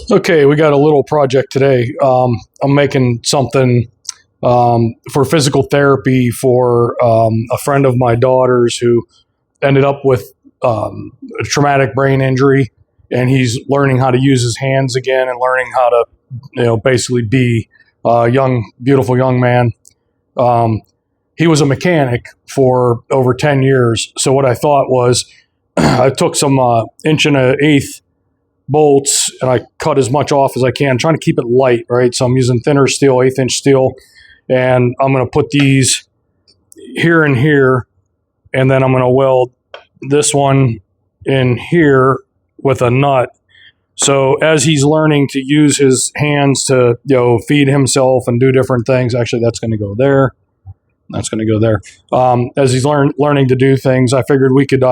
Okay, we got a little project today. I'm making something for physical therapy for a friend of my daughter's who ended up with a traumatic brain injury, and he's learning how to use his hands again and learning how to, basically be a young, beautiful young man. He was a mechanic for over 10 years. So what I thought was I took some 1 1/8" bolts and I cut as much off as I can, trying to keep it light, right? So I'm using thinner steel, 1/8" steel, and I'm going to put these here and here, and then I'm going to weld this one in here with a nut. So as he's learning to use his hands to, feed himself and do different things, actually that's going to go there. That's going to go there. As he's learning to do things, I figured we could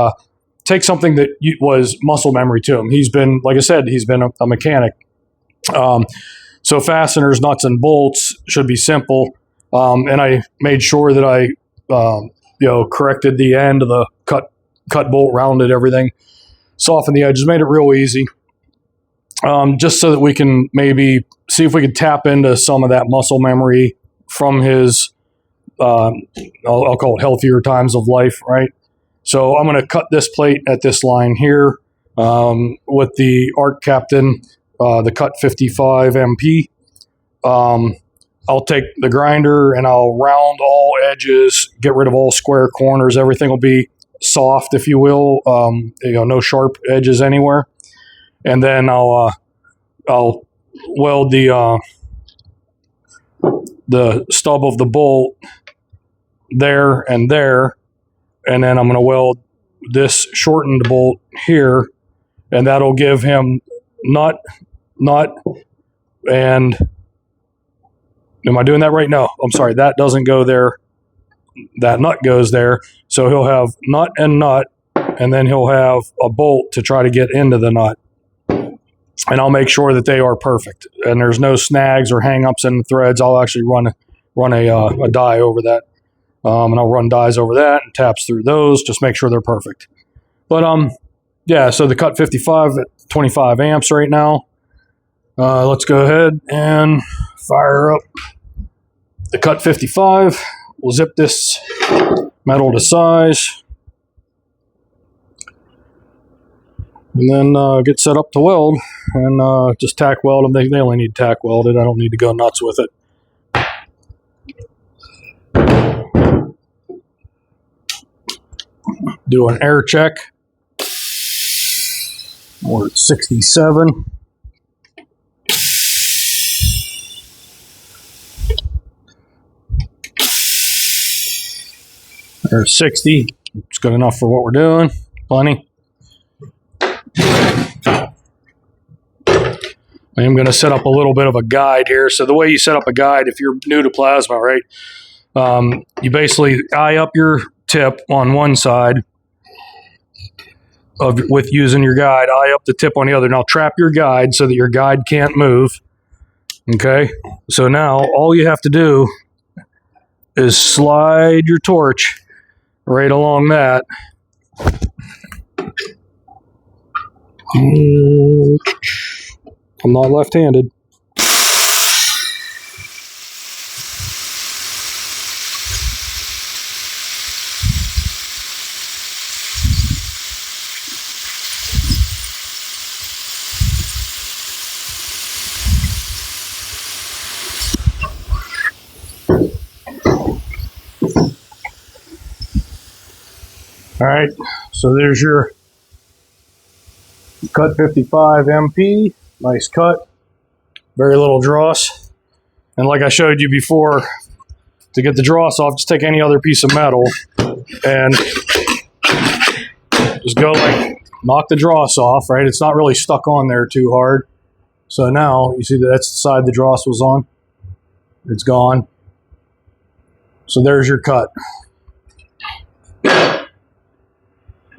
take something that was muscle memory to him. He's been, like I said, he's been a mechanic. So fasteners, nuts, and bolts should be simple. And I made sure that I, corrected the end of the cut bolt, rounded everything, softened the edges, made it real easy. Just so that we can maybe see if we could tap into some of that muscle memory from his, I'll call it healthier times of life, right? So I'm going to cut this plate at this line here with the ArcCaptain, the CUT55 MP. I'll take the grinder and I'll round all edges, get rid of all square corners. Everything will be soft, if you will, no sharp edges anywhere. And then I'll weld the stub of the bolt there and there. And then I'm going to weld this shortened bolt here, and that'll give him nut, and am I doing that right? No, I'm sorry. That doesn't go there. That nut goes there. So he'll have nut, and then he'll have a bolt to try to get into the nut. And I'll make sure that they are perfect and there's no snags or hang-ups in the threads. I'll actually run a die over that. And I'll run dies over that and taps through those, just make sure they're perfect. But yeah, so the CUT55 at 25 amps right now. Let's go ahead and fire up the CUT55. We'll zip this metal to size. And then get set up to weld, and just tack weld them. They only need tack welded. I don't need to go nuts with it. Do an air check. We're at 67. There's 60. It's good enough for what we're doing. Plenty. I am going to set up a little bit of a guide here. So the way you set up a guide, if you're new to plasma, right, you basically eye up your tip on one side with using your guide, eye up the tip on the other. Now trap your guide so that your guide can't move. Okay, so now all you have to do is slide your torch right along that. I'm not left-handed. All right, so there's your CUT55 MP. Nice cut, very little dross. And like I showed you before, to get the dross off, just take any other piece of metal and just go like knock the dross off, right? It's not really stuck on there too hard. So now you see that's the side the dross was on. It's gone. So there's your cut.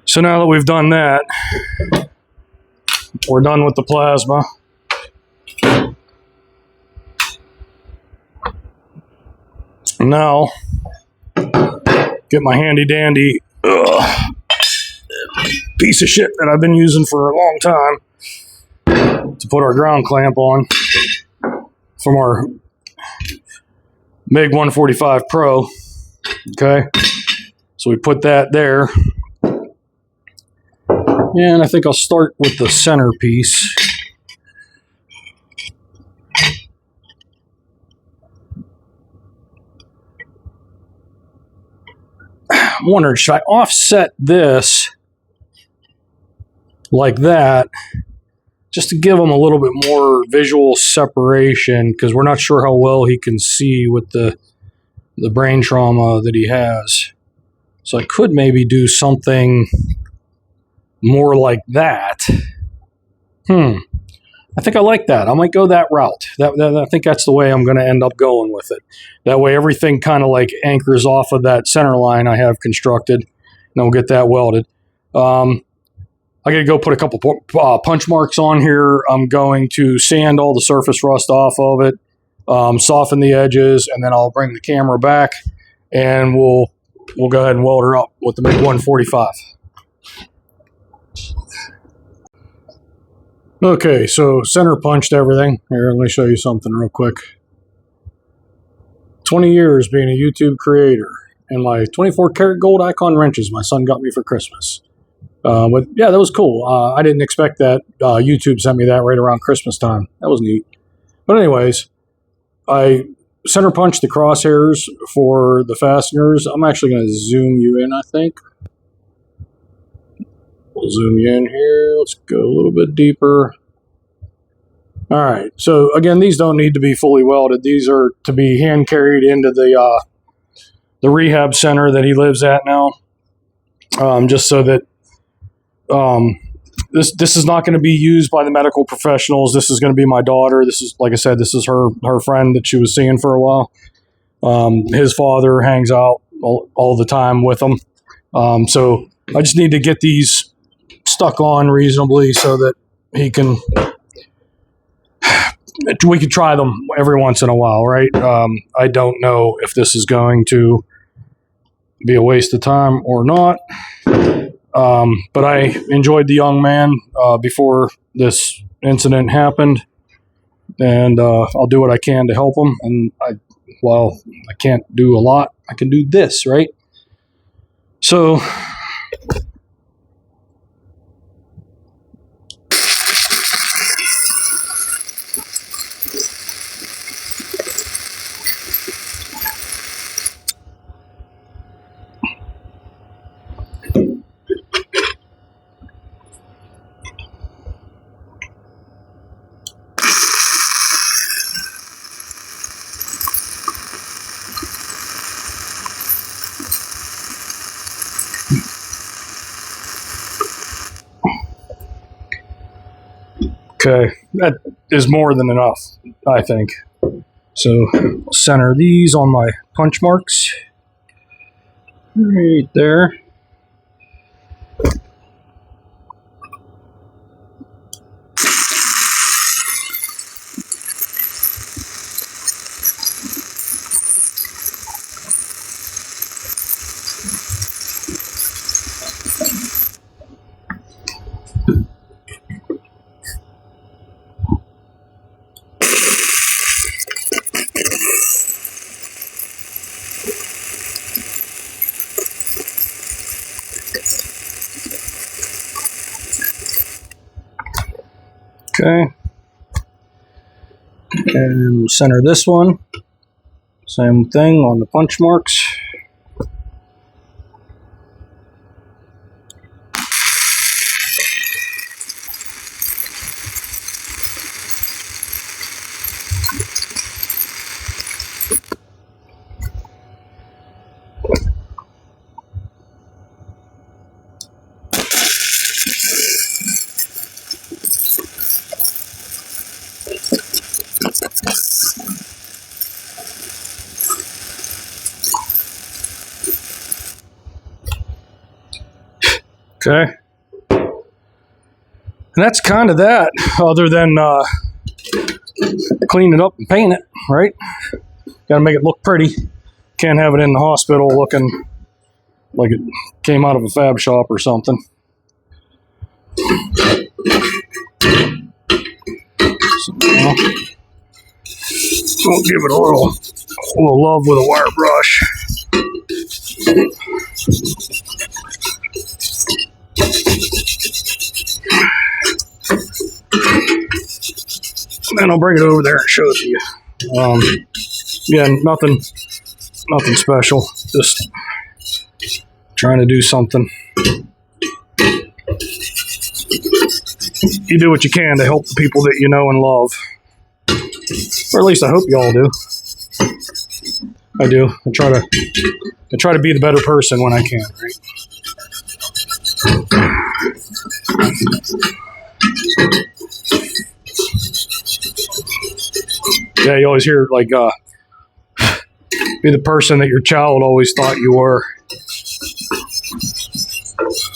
So now that we've done that, we're done with the plasma. Now, get my handy dandy piece of shit that I've been using for a long time to put our ground clamp on from our MIG145 Pro. Okay, so we put that there. And I think I'll start with the center piece. I'm wondering, should I offset this like that just to give him a little bit more visual separation, because we're not sure how well he can see with the brain trauma that he has. So I could maybe do something more like that. I think I like that. I might go that route. I think that's the way I'm going to end up going with it. That way everything kind of like anchors off of that center line I have constructed, and we'll get that welded. I got to go put a couple punch marks on here. I'm going to sand all the surface rust off of it, soften the edges, and then I'll bring the camera back and we'll go ahead and weld her up with the MIG145. Okay, so center punched everything. Here, let me show you something real quick. 20 years being a YouTube creator, and my 24 karat gold icon wrenches my son got me for Christmas. But yeah, that was cool. I didn't expect that. YouTube sent me that right around Christmas time. That was neat. But anyways, I center punched the crosshairs for the fasteners. I'm actually going to zoom you in, I think. We'll zoom you in here. Let's go a little bit deeper. All right. So again, these don't need to be fully welded. These are to be hand carried into the rehab center that he lives at now. Just so that this is not going to be used by the medical professionals. This is going to be my daughter. This is, like I said, this is her friend that she was seeing for a while. His father hangs out all the time with him. So I just need to get these stuck on reasonably so that we can try them every once in a while, right? I don't know if this is going to be a waste of time or not. But I enjoyed the young man before this incident happened, and I'll do what I can to help him. And while I can't do a lot, I can do this, right? So okay, that is more than enough, I think. So I'll center these on my punch marks right there. Okay, and we'll center this one. Same thing on the punch marks. Okay, and that's kind of that, other than clean it up and paint it, right? Got to make it look pretty. Can't have it in the hospital looking like it came out of a fab shop or something. So, I'll give it a little love with a wire brush. And then I'll bring it over there and show it to you. Again, nothing special. Just trying to do something. You do what you can to help the people that you know and love. Or at least I hope you all do. I do. I try to be the better person when I can, right? Yeah, you always hear like be the person that your child always thought you were.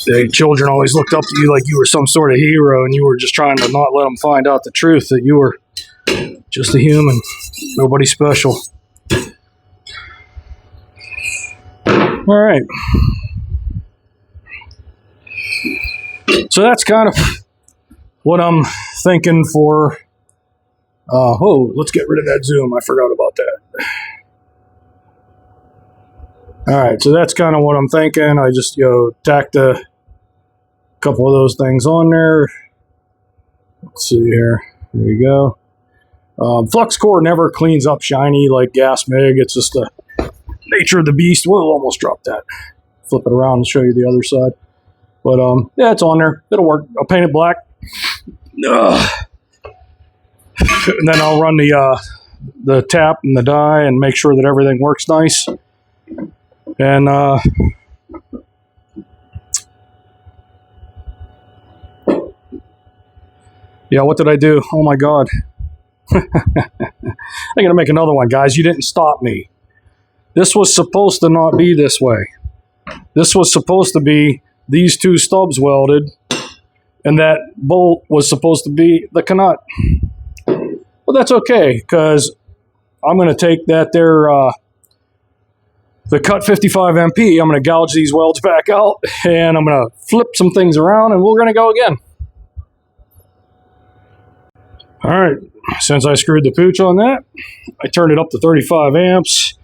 The children always looked up to you like you were some sort of hero, and you were just trying to not let them find out the truth that you were just a human, nobody special. All right. So that's kind of what I'm thinking for. Oh, let's get rid of that zoom. I forgot about that. All right, so that's kind of what I'm thinking. I just, tacked a couple of those things on there. Let's see here. There you go. Flux core never cleans up shiny like gas MIG. It's just the nature of the beast. We'll almost drop that. Flip it around and show you the other side. But yeah, it's on there. It'll work. I'll paint it black. And then I'll run the tap and the die and make sure that everything works nice. And yeah, what did I do? Oh my God. I'm gonna make another one, guys. You didn't stop me. This was supposed to not be this way. This was supposed to be these two stubs welded, and that bolt was supposed to be the canut. But that's okay, because I'm going to take that there, the CUT55 MP, I'm going to gouge these welds back out, and I'm going to flip some things around, and we're going to go again. All right, since I screwed the pooch on that, I turned it up to 35 amps.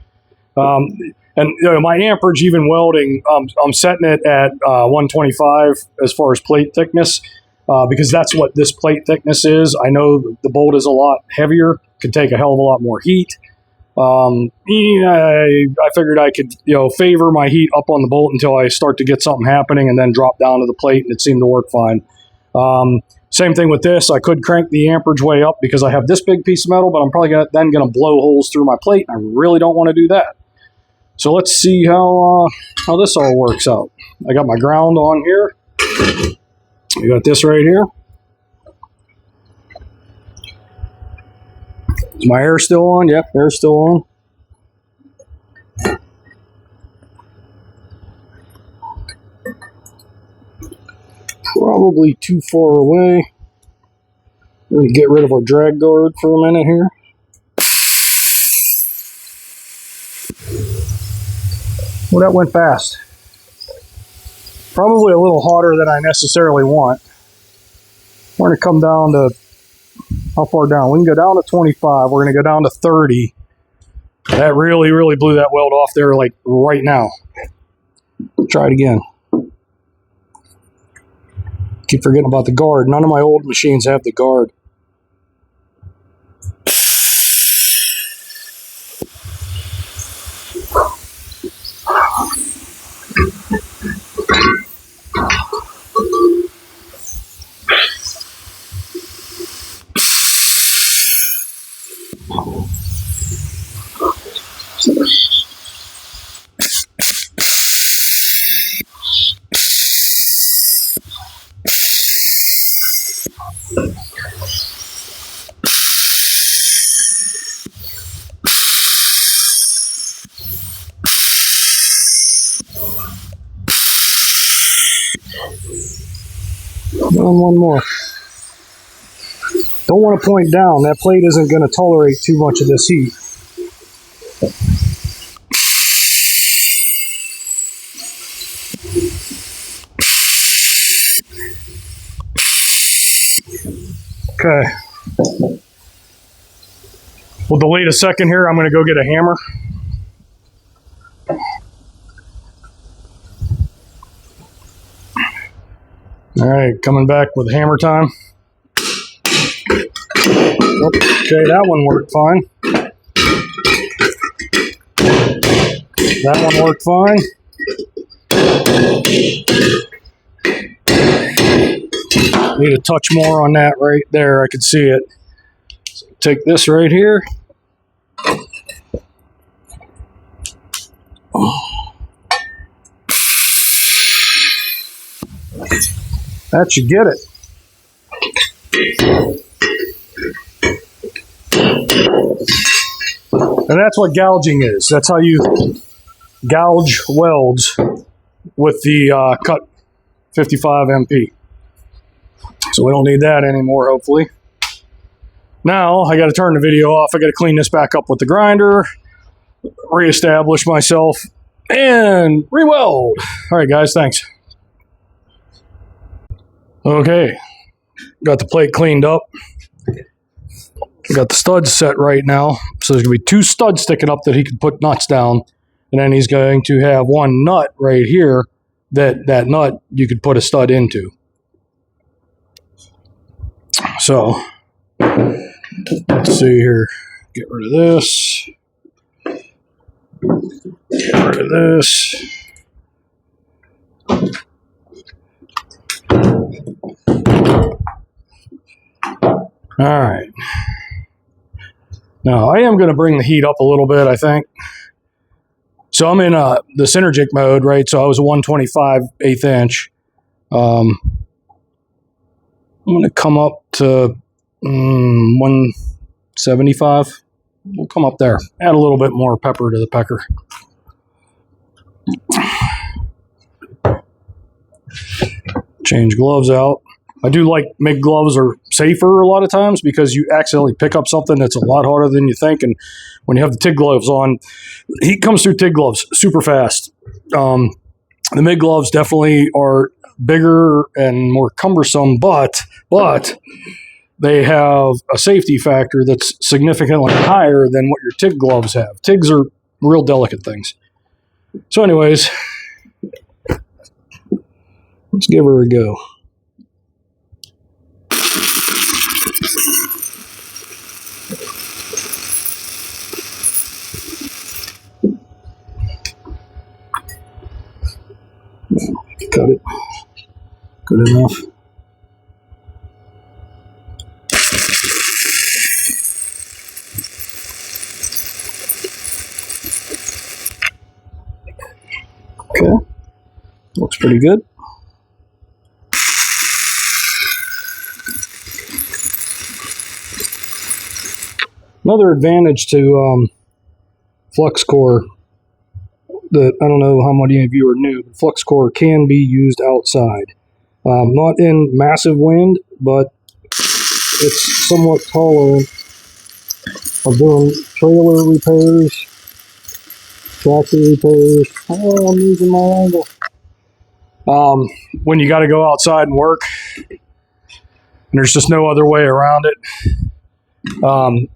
And my amperage, even welding, I'm setting it at 125 as far as plate thickness, because that's what this plate thickness is. I know the bolt is a lot heavier, could take a hell of a lot more heat. I figured I could, favor my heat up on the bolt until I start to get something happening, and then drop down to the plate, and it seemed to work fine. Same thing with this. I could crank the amperage way up because I have this big piece of metal, but I'm probably then going to blow holes through my plate, and I really don't want to do that. So let's see how this all works out. I got my ground on here. I got this right here. Is my air still on? Yep, air's still on. Probably too far away. We're going to get rid of our drag guard for a minute here. Well, that went fast. Probably a little hotter than I necessarily want. We're going to come down to, how far down? We can go down to 25. We're going to go down to 30. That really, really blew that weld off there, like right now. Try it again. Keep forgetting about the guard. None of my old machines have the guard. One more. Don't want to point down. That plate isn't going to tolerate too much of this heat. Okay. We'll delete a second here. I'm going to go get a hammer. All right, coming back with hammer time. Okay, that one worked fine. That one worked fine. Need a touch more on that right there. I can see it. So take this right here. That should get it. And that's what gouging is. That's how you gouge welds with the CUT 55 MP. So we don't need that anymore, hopefully. Now I got to turn the video off. I got to clean this back up with the grinder, reestablish myself, and re-weld. All right, guys, thanks. Okay, got the plate cleaned up. Got the studs set right now. So there's going to be 2 studs sticking up that he can put nuts down. And then he's going to have 1 nut right here that nut you could put a stud into. So, let's see here. Get rid of this. Get rid of this. All right. Now, I am going to bring the heat up a little bit, I think. So I'm in the Synergic mode, right? So I was a 125 1/8 inch. I'm going to come up to 175. We'll come up there. Add a little bit more pepper to the pecker. Change gloves out. I do like MIG gloves are safer a lot of times because you accidentally pick up something that's a lot harder than you think. And when you have the TIG gloves on, heat comes through TIG gloves super fast. The MIG gloves definitely are bigger and more cumbersome, but they have a safety factor that's significantly higher than what your TIG gloves have. TIGs are real delicate things. So anyways, let's give her a go. Cut it. Good enough. Okay. Looks pretty good. Another advantage to Flux core that I don't know how many of you are new, but Flux core can be used outside. Not in massive wind, but it's somewhat tolerant of doing trailer repairs, tractor repairs. Oh, I'm losing my angle. When you got to go outside and work, and there's just no other way around it.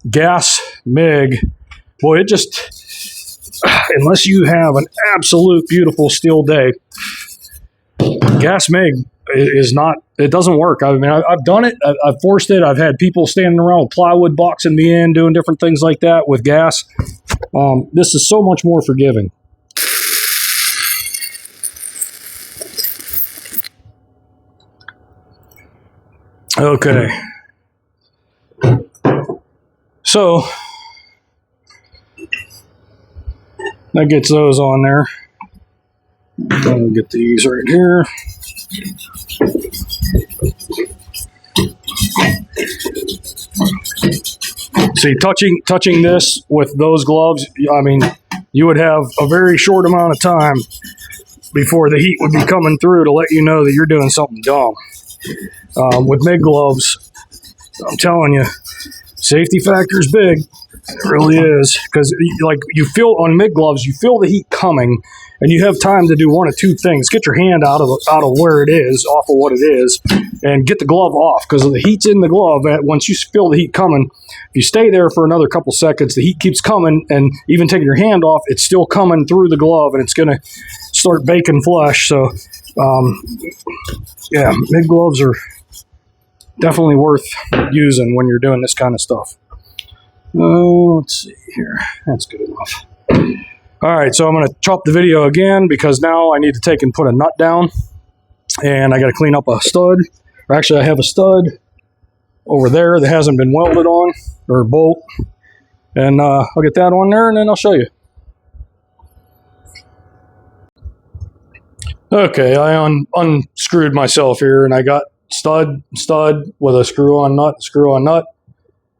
Gas MIG, boy, it just, unless you have an absolute beautiful steel day, gas MIG is not, it doesn't work. I mean, I've done it. I've forced it. I've had people standing around with plywood boxing me in, doing different things like that with gas. This is so much more forgiving. Okay. So that gets those on there. I'll get these right here. See, touching this with those gloves, I mean, you would have a very short amount of time before the heat would be coming through to let you know that you're doing something dumb. With MIG gloves, I'm telling you, safety factor is big. It really is, because like you feel on MIG gloves, you feel the heat coming, and you have time to do one of two things. Get your hand out of where it is, off of what it is, and get the glove off, because the heat's in the glove. Once you feel the heat coming, if you stay there for another couple seconds, the heat keeps coming, and even taking your hand off, it's still coming through the glove, and it's going to start baking flesh. So, yeah, MIG gloves are definitely worth using when you're doing this kind of stuff. Let's see here. That's good enough. All right, so I'm going to chop the video again because now I need to take and put a nut down, and I got to clean up a stud. Or actually, I have a stud over there that hasn't been welded on, or a bolt, and I'll get that on there, and then I'll show you. Okay, I unscrewed myself here, and I got stud with a screw-on nut,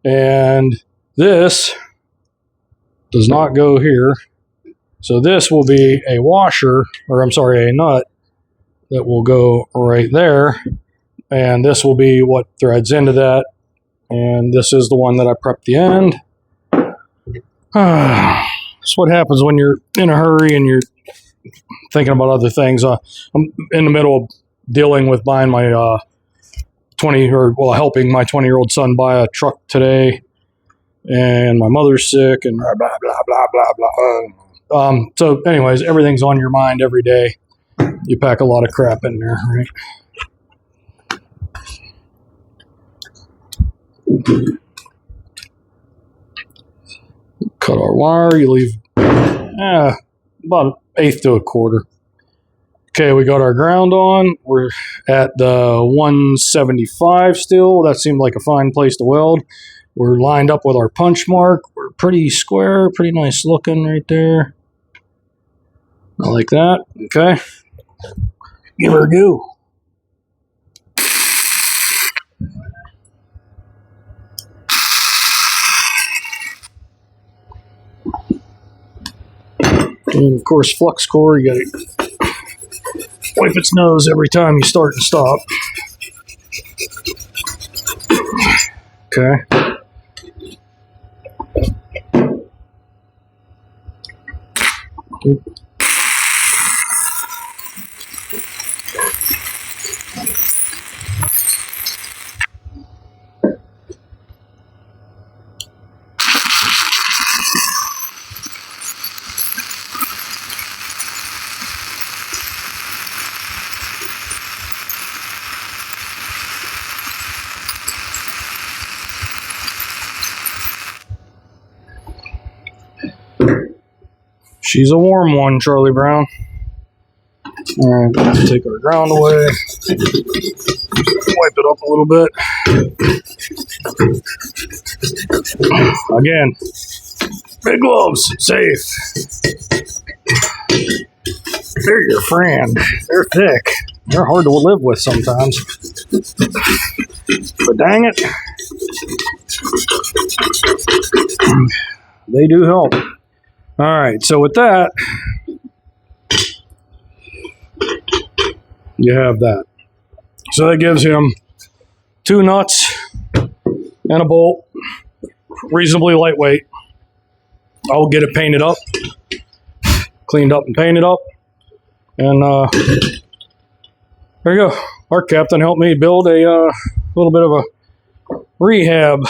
and this does not go here. So this will be a washer, or I'm sorry, a nut that will go right there, and this will be what threads into that, and this is the one that I prepped the end. That's what happens when you're in a hurry and you're thinking about other things. I'm in the middle of dealing with buying my helping my 20-year-old son buy a truck today, and my mother's sick, and blah, blah, blah, blah, blah, blah. So anyways, everything's on your mind every day. You pack a lot of crap in there, right? Cut our wire. You leave about an eighth to a quarter. Okay, we got our ground on. We're at the 175 still. That seemed like a fine place to weld. We're lined up with our punch mark. We're pretty square, pretty nice looking right there. I like that. Okay. Give her a go. And of course, flux core, you gotta wipe its nose every time you start and stop. Okay. She's a warm one, Charlie Brown. All right, let's take our ground away. Wipe it up a little bit. Again, big gloves, safe. They're your friend. They're thick. They're hard to live with sometimes. But dang it, they do help. All right, so with that, you have that. So that gives him 2 nuts and a bolt, reasonably lightweight. I'll get it painted up, cleaned up and painted up, and there you go. ArcCaptain helped me build a little bit of a rehab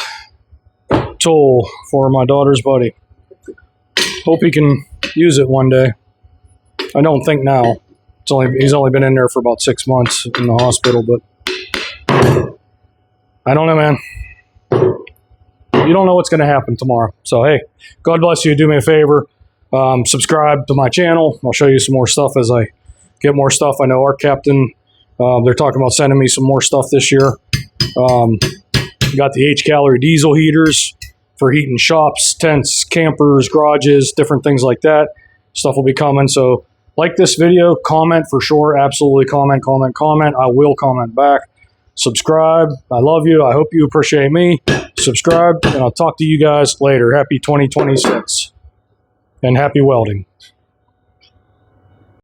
tool for my daughter's buddy. Hope he can use it one day. I don't think now. He's only been in there for about 6 months in the hospital, but I don't know, man. You don't know what's going to happen tomorrow. So, hey, God bless you. Do me a favor. Subscribe to my channel. I'll show you some more stuff as I get more stuff. I know ArcCaptain, they're talking about sending me some more stuff this year. Got the H-calorie diesel heaters for heating shops, tents, campers, garages, different things like that. Stuff will be coming. So like this video, comment for sure. Absolutely comment, comment, comment. I will comment back. Subscribe. I love you. I hope you appreciate me. Subscribe, and I'll talk to you guys later. Happy 2026 and happy welding.